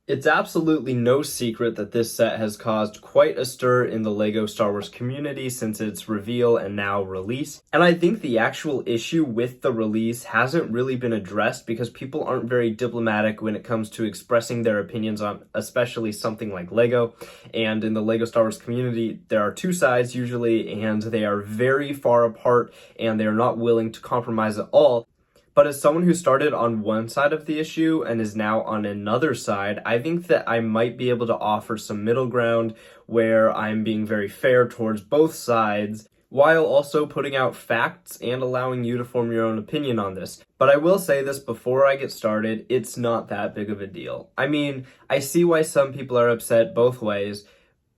It's absolutely no secret that this set has caused quite a stir in the LEGO Star Wars community since its reveal and now release. And I think the actual issue with the release hasn't really been addressed because people aren't very diplomatic when it comes to expressing their opinions on especially something like LEGO. And in the LEGO Star Wars community, there are two sides usually, and they are very far apart and they are not willing to compromise at all. But as someone who started on one side of the issue and is now on another side, I think that I might be able to offer some middle ground where I'm being very fair towards both sides while also putting out facts and allowing you to form your own opinion on this. But I will say this before I get started, it's not that big of a deal. I mean, I see why some people are upset both ways,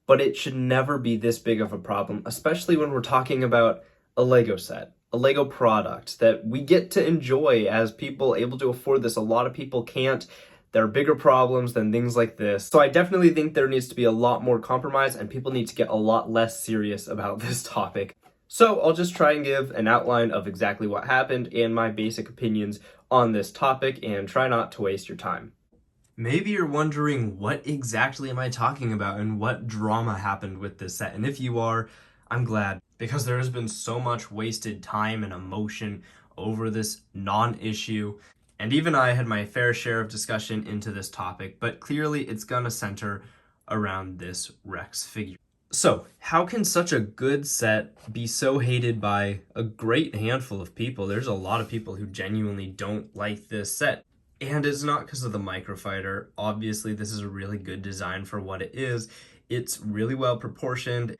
but it should never be this big of a problem, especially when we're talking about a Lego set, a Lego product that we get to enjoy as people able to afford this. A lot of people can't. There are bigger problems than things like this. So I definitely think there needs to be a lot more compromise and people need to get a lot less serious about this topic. So I'll just try and give an outline of exactly what happened and my basic opinions on this topic and try not to waste your time. Maybe you're wondering, what exactly am I talking about and what drama happened with this set? And if you are, I'm glad, because there has been so much wasted time and emotion over this non-issue. And even I had my fair share of discussion into this topic, but clearly it's gonna center around this Rex figure. So, how can such a good set be so hated by a great handful of people? There's a lot of people who genuinely don't like this set. And it's not because of the Microfighter. Obviously, this is a really good design for what it is. It's really well proportioned,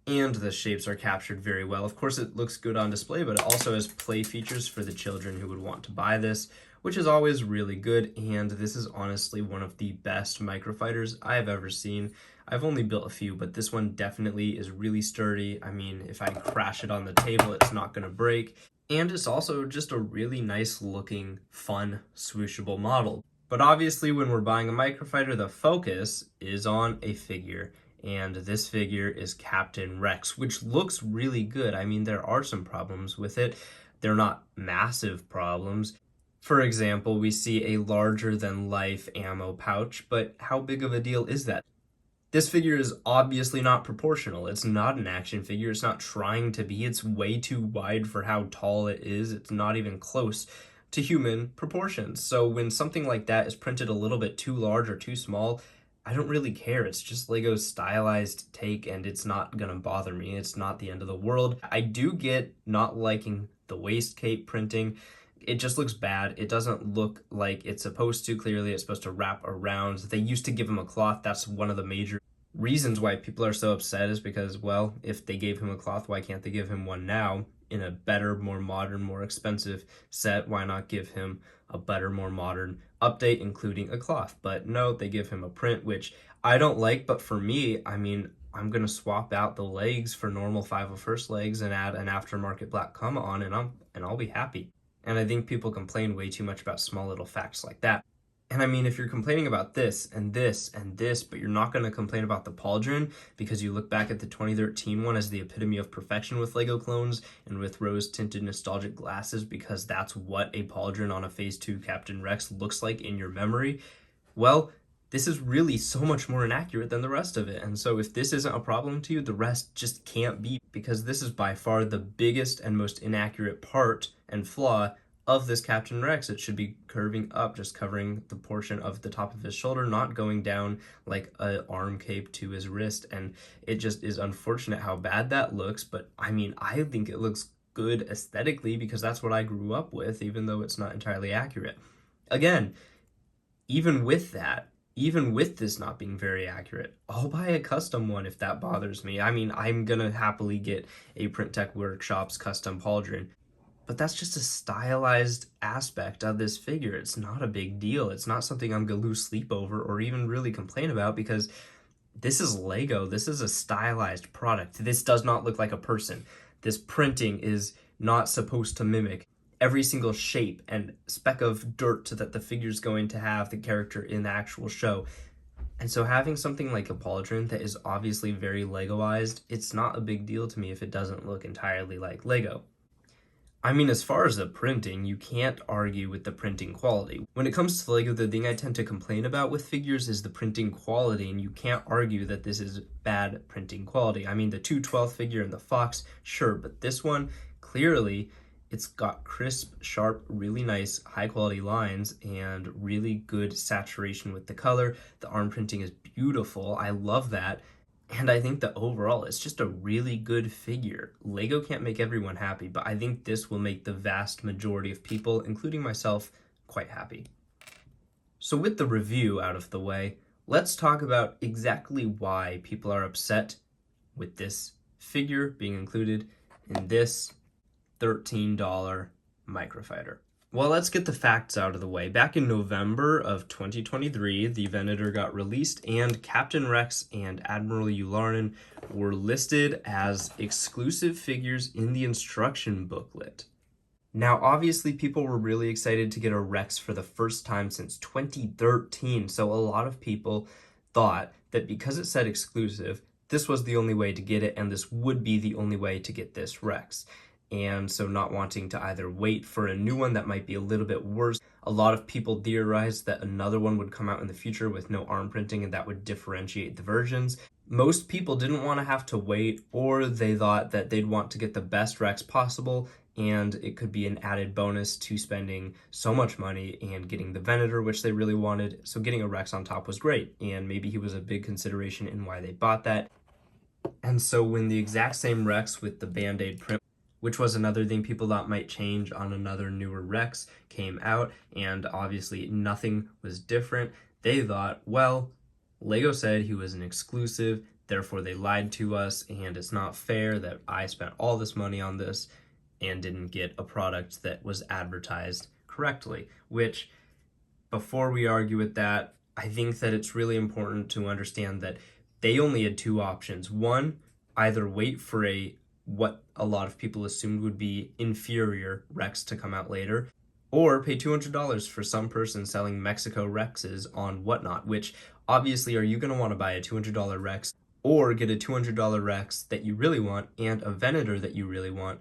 and the shapes are captured very well. Of course, it looks good on display, but it also has play features for the children who would want to buy this, which is always really good. And this is honestly one of the best Microfighters I've ever seen. I've only built a few, but this one definitely is really sturdy. I mean, if I crash it on the table, it's not going to break. And it's also just a really nice looking, fun, swooshable model. But obviously when we're buying a Microfighter, the focus is on a figure. And this figure is Captain Rex, which looks really good. I mean, there are some problems with it. They're not massive problems. For example, we see a larger than life ammo pouch, but how big of a deal is that? This figure is obviously not proportional. It's not an action figure. It's not trying to be. It's way too wide for how tall it is. It's not even close to human proportions. So when something like that is printed a little bit too large or too small, I don't really care. It's just Lego's stylized take and it's not gonna bother me. It's not the end of the world. I do get not liking the waist cape printing. It just looks bad. It doesn't look like it's supposed to. Clearly, it's supposed to wrap around. They used to give him a cloth. That's one of the major reasons why people are so upset, is because, well, if they gave him a cloth, why can't they give him one now in a better, more modern, more expensive set? Why not give him a better, more modern update, including a cloth? But no, they give him a print, which I don't like. But for me, I mean, I'm going to swap out the legs for normal 501st legs and add an aftermarket black comma on, and I'll be happy. And I think people complain way too much about small little facts like that. And I mean, if you're complaining about this and this and this, but you're not going to complain about the Pauldron because you look back at the 2013 one as the epitome of perfection with Lego clones and with rose-tinted nostalgic glasses because that's what a Pauldron on a Phase 2 Captain Rex looks like in your memory, well, this is really so much more inaccurate than the rest of it. And so if this isn't a problem to you, the rest just can't be, because this is by far the biggest and most inaccurate part and flaw of this Captain Rex. It should be curving up, just covering the portion of the top of his shoulder, not going down like an arm cape to his wrist. And it just is unfortunate how bad that looks. But I mean, I think it looks good aesthetically because that's what I grew up with, even though it's not entirely accurate. Again, even with that, even with this not being very accurate, I'll buy a custom one if that bothers me. I mean, I'm gonna happily get a Print Tech Workshop's custom Pauldron, but that's just a stylized aspect of this figure. It's not a big deal. It's not something I'm gonna lose sleep over or even really complain about because this is Lego. This is a stylized product. This does not look like a person. This printing is not supposed to mimic every single shape and speck of dirt that the figure's going to have the character in the actual show. And so having something like a Pauldron that is obviously very Legoized, it's not a big deal to me if it doesn't look entirely like Lego. I mean, as far as the printing, you can't argue with the printing quality. When it comes to LEGO, the thing I tend to complain about with figures is the printing quality, and you can't argue that this is bad printing quality. I mean, the 2/12 figure and the Fox, sure, but this one, clearly, it's got crisp, sharp, really nice, high-quality lines and really good saturation with the color. The arm printing is beautiful. I love that. And I think that overall, it's just a really good figure. LEGO can't make everyone happy, but I think this will make the vast majority of people, including myself, quite happy. So with the review out of the way, let's talk about exactly why people are upset with this figure being included in this $13 Microfighter. Well, let's get the facts out of the way. Back in November of 2023, the Venator got released, and Captain Rex and Admiral Yularen were listed as exclusive figures in the instruction booklet. Now, obviously, people were really excited to get a Rex for the first time since 2013, so a lot of people thought that because it said exclusive, this was the only way to get it, and this would be the only way to get this Rex. And so not wanting to either wait for a new one that might be a little bit worse. A lot of people theorized that another one would come out in the future with no arm printing and that would differentiate the versions. Most people didn't want to have to wait, or they thought that they'd want to get the best Rex possible, and it could be an added bonus to spending so much money and getting the Venator, which they really wanted. So getting a Rex on top was great, and maybe he was a big consideration in why they bought that. And so when the exact same Rex with the Band-Aid print, which was another thing people thought might change on another newer Rex, came out, and obviously nothing was different. They thought, well, LEGO said he was an exclusive, therefore they lied to us, and it's not fair that I spent all this money on this and didn't get a product that was advertised correctly. Which, before we argue with that, I think that it's really important to understand that they only had two options. One, either wait for what a lot of people assumed would be inferior Rex to come out later, or pay $200 for some person selling Mexico Rexes on Whatnot, which obviously are you going to want to buy a $200 Rex or get a $200 Rex that you really want and a Venator that you really want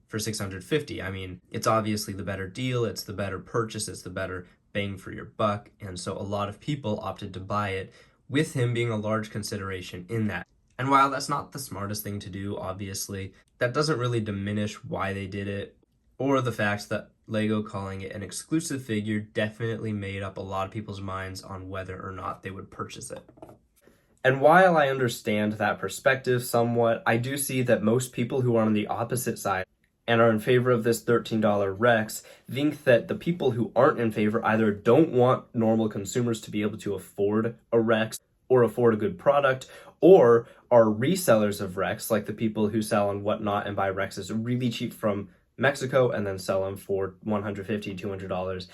for $650. I mean, it's obviously the better deal, it's the better purchase, it's the better bang for your buck, and so a lot of people opted to buy it, with him being a large consideration in that. And while that's not the smartest thing to do, obviously, that doesn't really diminish why they did it, or the fact that LEGO calling it an exclusive figure definitely made up a lot of people's minds on whether or not they would purchase it. And while I understand that perspective somewhat, I do see that most people who are on the opposite side and are in favor of this $13 Rex think that the people who aren't in favor either don't want normal consumers to be able to afford a Rex or afford a good product, or are resellers of Rex, like the people who sell on Whatnot and buy Rexes really cheap from Mexico and then sell them for $150, $200.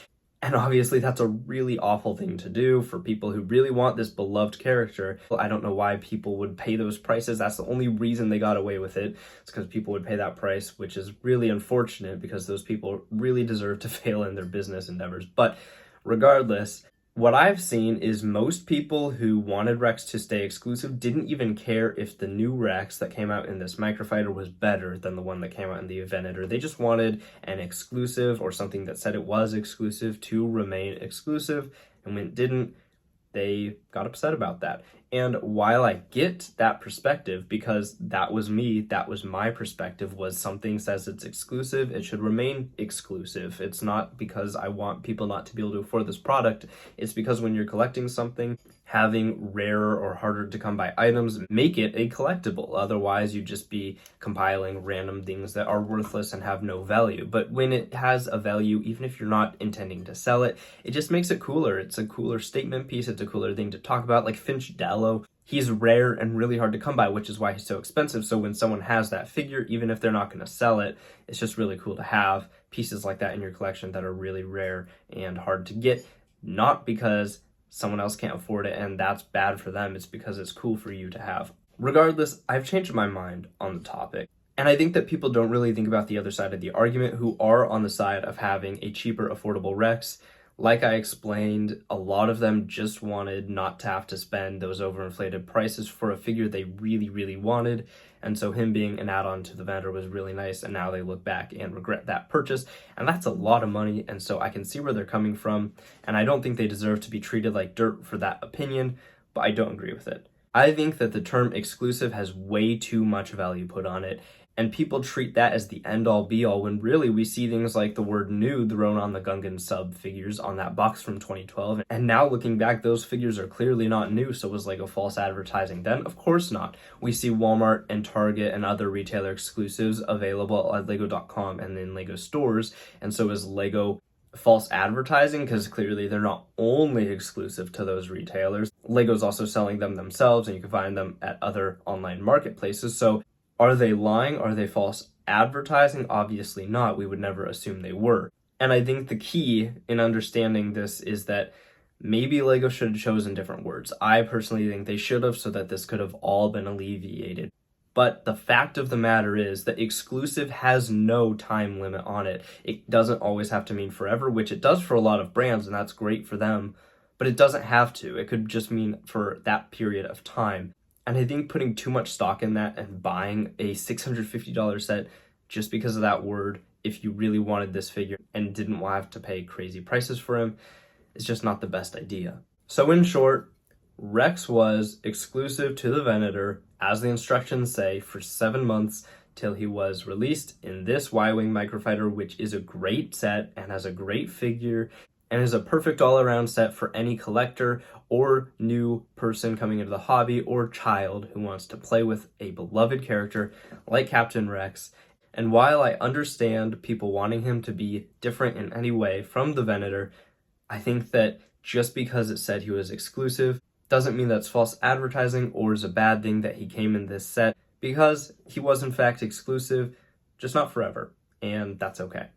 And obviously that's a really awful thing to do for people who really want this beloved character. Well, I don't know why people would pay those prices. That's the only reason they got away with it. It's because people would pay that price, which is really unfortunate because those people really deserve to fail in their business endeavors. But regardless, what I've seen is most people who wanted Rex to stay exclusive didn't even care if the new Rex that came out in this Microfighter was better than the one that came out in the Venator. They just wanted an exclusive or something that said it was exclusive to remain exclusive, and when it didn't, they got upset about that. And while I get that perspective, because that was me, that was my perspective, was something says it's exclusive, it should remain exclusive. It's not because I want people not to be able to afford this product. It's because when you're collecting something, having rarer or harder to come by items make it a collectible. Otherwise, you'd just be compiling random things that are worthless and have no value. But when it has a value, even if you're not intending to sell it, it just makes it cooler. It's a cooler statement piece. It's a cooler thing to talk about. Like Finch Dallo, he's rare and really hard to come by, which is why he's so expensive. So when someone has that figure, even if they're not going to sell it, it's just really cool to have pieces like that in your collection that are really rare and hard to get. Not because someone else can't afford it and that's bad for them, it's because it's cool for you to have. Regardless, I've changed my mind on the topic. And I think that people don't really think about the other side of the argument who are on the side of having a cheaper, affordable Rex. Like I explained, a lot of them just wanted not to have to spend those overinflated prices for a figure they really, really wanted. And so him being an add-on to the vendor was really nice, and now they look back and regret that purchase. And that's a lot of money, and so I can see where they're coming from, and I don't think they deserve to be treated like dirt for that opinion, but I don't agree with it. I think that the term exclusive has way too much value put on it, and people treat that as the end-all be-all when really we see things like the word new thrown on the Gungan sub figures on that box from 2012. And now looking back, those figures are clearly not new, so was LEGO false advertising then? Of course not. We see Walmart and Target and other retailer exclusives available at lego.com and in LEGO stores, and so is LEGO false advertising, because clearly they're not only exclusive to those retailers. LEGO's also selling them themselves, and you can find them at other online marketplaces. So are they lying? Are they false advertising? Obviously not. We would never assume they were. And I think the key in understanding this is that maybe LEGO should have chosen different words. I personally think they should have, so that this could have all been alleviated. But the fact of the matter is that exclusive has no time limit on it. It doesn't always have to mean forever, which it does for a lot of brands, and that's great for them. But it doesn't have to. It could just mean for that period of time. And I think putting too much stock in that and buying a $650 set just because of that word, if you really wanted this figure and didn't have to pay crazy prices for him, is just not the best idea. So in short, Rex was exclusive to the Venator, as the instructions say, for 7 months till he was released in this Y-Wing Microfighter, which is a great set and has a great figure and is a perfect all-around set for any collector or new person coming into the hobby or child who wants to play with a beloved character like Captain Rex. And while I understand people wanting him to be different in any way from the Venator, I think that just because it said he was exclusive doesn't mean that's false advertising or is a bad thing that he came in this set, because he was in fact exclusive, just not forever, and that's okay.